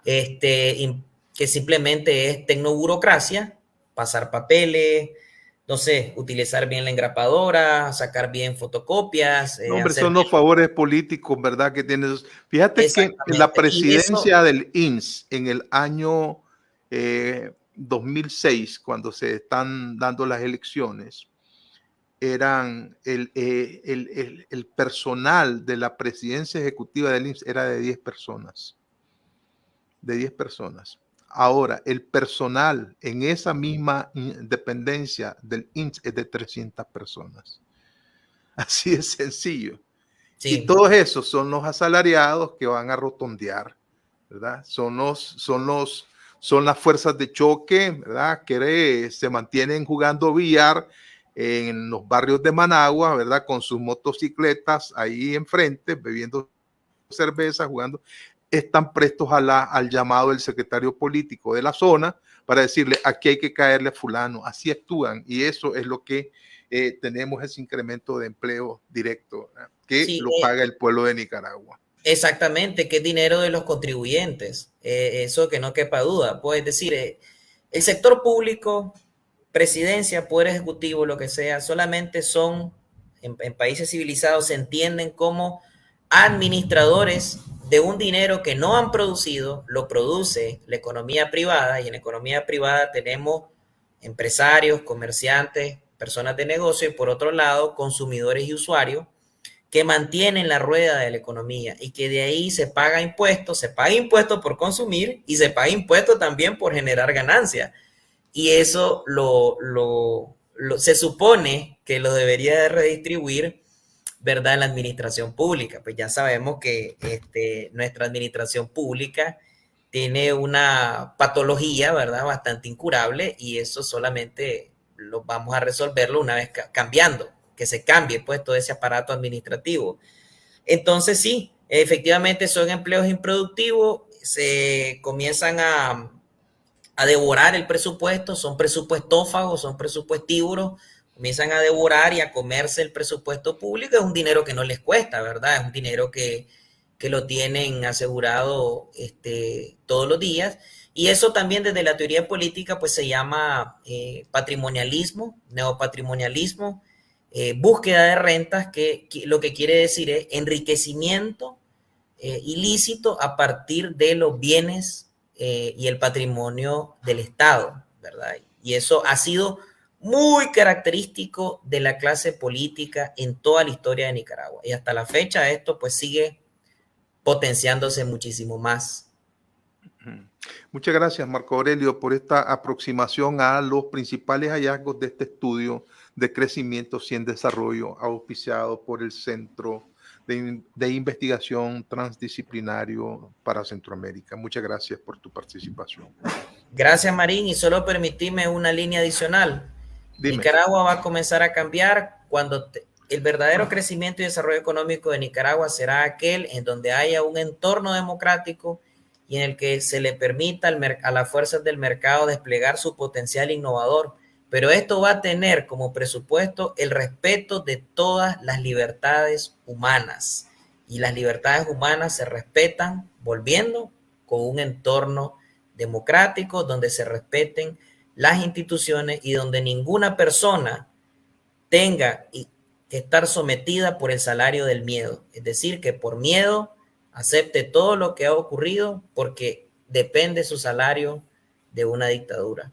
que simplemente es tecnoburocracia, pasar papeles, no sé, utilizar bien la engrapadora, sacar bien fotocopias. No, hombre, son los favores políticos, ¿verdad? Que tienes. Fíjate que la presidencia del INS en el año 2006, cuando se están dando las elecciones, eran el personal de la presidencia ejecutiva del INS era de 10 personas. De 10 personas. Ahora, el personal en esa misma dependencia del INS es de 300 personas. Así de sencillo. Sí. Y todos esos son los asalariados que van a rotondear, ¿verdad? Son las fuerzas de choque, ¿verdad? Que se mantienen jugando billar en los barrios de Managua, ¿verdad? Con sus motocicletas ahí enfrente, bebiendo cerveza, jugando. Están prestos al llamado del secretario político de la zona para decirle, aquí hay que caerle a fulano. Así actúan, y eso es lo que tenemos, ese incremento de empleo directo, ¿verdad?, que sí, lo paga el pueblo de Nicaragua. Exactamente, que es dinero de los contribuyentes, eso que no quepa duda. Pues, es decir, el sector público, presidencia, poder ejecutivo, lo que sea, solamente son, en países civilizados, se entienden como administradores de un dinero que no han producido, lo produce la economía privada, y en la economía privada tenemos empresarios, comerciantes, personas de negocio, y por otro lado, consumidores y usuarios que mantienen la rueda de la economía, y que de ahí se paga impuestos por consumir y se paga impuestos también por generar ganancias. Y eso se supone que lo debería de redistribuir, ¿verdad?, en la administración pública. Pues ya sabemos que nuestra administración pública tiene una patología, ¿verdad?, bastante incurable, y eso solamente lo vamos a resolverlo una vez cambiando, que se cambie pues todo ese aparato administrativo. Entonces sí, efectivamente son empleos improductivos, se comienzan a devorar el presupuesto, son presupuestófagos, son presupuestívoros, comienzan a devorar y a comerse el presupuesto público. Es un dinero que no les cuesta, ¿verdad? Es un dinero que lo tienen asegurado todos los días. Y eso también desde la teoría política pues se llama patrimonialismo, neopatrimonialismo, búsqueda de rentas, que lo que quiere decir es enriquecimiento ilícito a partir de los bienes y el patrimonio del Estado, ¿verdad? Y eso ha sido muy característico de la clase política en toda la historia de Nicaragua. Y hasta la fecha esto pues sigue potenciándose muchísimo más. Muchas gracias, Marco Aurelio, por esta aproximación a los principales hallazgos de este estudio de crecimiento y en desarrollo auspiciado por el Centro de Investigación Transdisciplinario para Centroamérica. Muchas gracias por tu participación. Gracias, Marín, y solo permitime una línea adicional. Dime. Nicaragua va a comenzar a cambiar cuando el verdadero crecimiento y desarrollo económico de Nicaragua será aquel en donde haya un entorno democrático y en el que se le permita a las fuerzas del mercado desplegar su potencial innovador. Pero esto va a tener como presupuesto el respeto de todas las libertades humanas. Y las libertades humanas se respetan volviendo con un entorno democrático, donde se respeten las instituciones y donde ninguna persona tenga que estar sometida por el salario del miedo. Es decir, que por miedo acepte todo lo que ha ocurrido porque depende su salario de una dictadura.